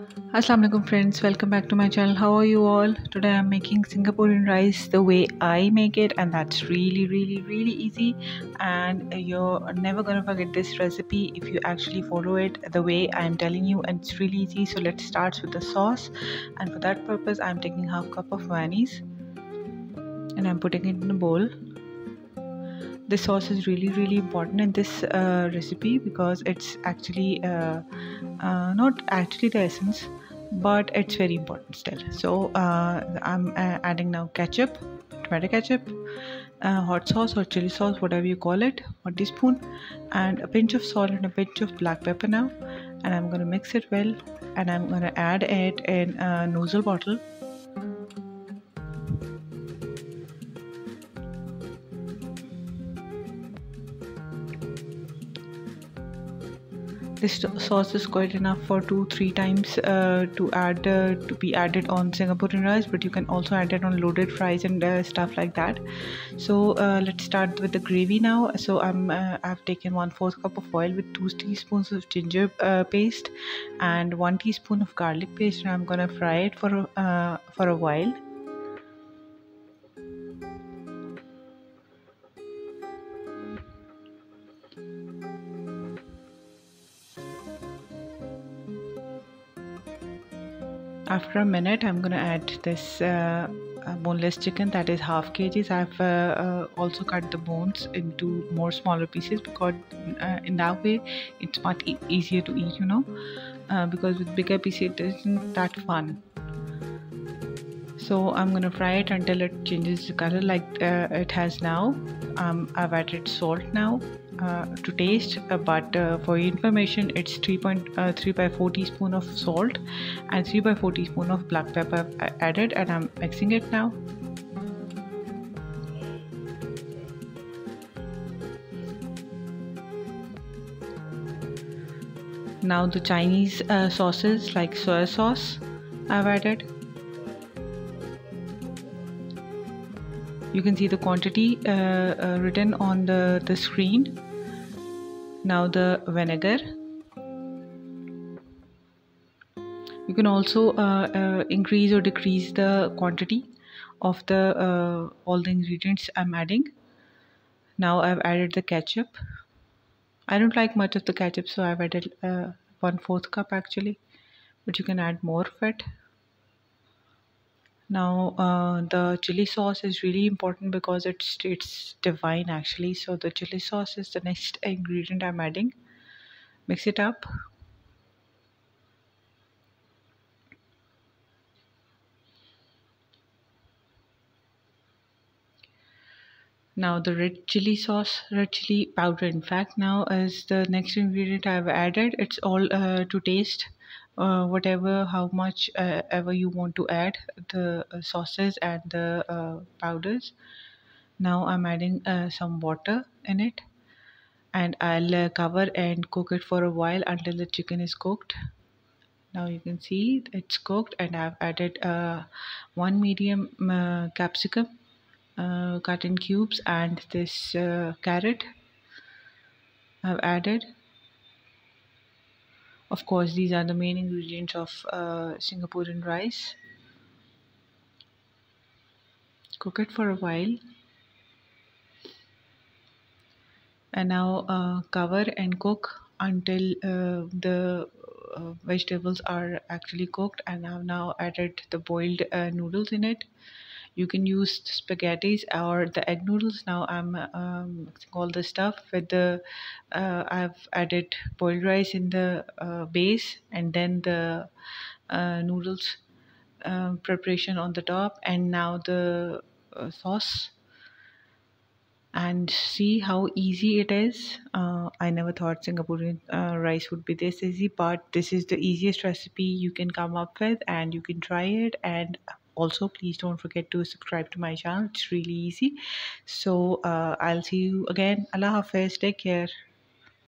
Assalamu alaikum friends, welcome back to my channel. How are you all? Today I'm making Singaporean rice the way I make it, and that's really easy, and you're never gonna forget this recipe if you actually follow it the way I'm telling you, and it's really easy. So let's start with the sauce, and for that purpose I'm taking half cup of mayonnaise and I'm putting it in a bowl. This sauce is really important in this recipe because it's actually not actually the essence, but it's very important still. So I'm adding now ketchup, tomato ketchup, hot sauce or chili sauce, whatever you call it, 1 teaspoon, and a pinch of salt and a pinch of black pepper now, and I'm going to mix it well, and I'm going to add it in a nozzle bottle. This sauce is quite enough for 2-3 times to be added on Singaporean rice, but you can also add it on loaded fries and stuff like that. So let's start with the gravy now. So I've taken 1/4 cup of oil with 2 teaspoons of ginger paste and 1 teaspoon of garlic paste, and I'm gonna fry it for a while. After a minute, I'm going to add this boneless chicken, that is half kg. I've also cut the bones into more smaller pieces because in that way it's much easier to eat, because with bigger pieces it isn't that fun. So I'm going to fry it until it changes the color like it has now. I've added salt now to taste, but for your information, it's 3.4 teaspoon of salt and 3/4 teaspoon of black pepper I've added, and I'm mixing it now. Now the Chinese sauces like soy sauce I've added. You can see the quantity written on the screen. Now the vinegar. You can also increase or decrease the quantity of the all the ingredients I'm adding. Now I've added the ketchup. I don't like much of the ketchup, so I've added 1/4 cup actually, but you can add more of it. Now the chili sauce is really important because it's divine actually. So the chili sauce is the next ingredient I'm adding. Mix it up. Now the red chili powder in fact now is the next ingredient I've added. It's all to taste, whatever how much ever you want to add the sauces and the powders. Now I'm adding some water in it, and I'll cover and cook it for a while until the chicken is cooked. Now you can see it's cooked, and I've added 1 medium capsicum cut in cubes, and this carrot I've added. Of course, these are the main ingredients of Singaporean rice. Cook it for a while, and now cover and cook until the vegetables are actually cooked, and I've now added the boiled noodles in it. You can use spaghettis or the egg noodles. Now I'm mixing all the stuff with the I've added boiled rice in the base, and then the noodles preparation on the top, and now the sauce. And see how easy it is. I never thought Singaporean rice would be this easy, but this is the easiest recipe you can come up with, and you can try it. And also, please don't forget to subscribe to my channel. It's really easy. So I'll see you again. Allah Hafiz. Take care.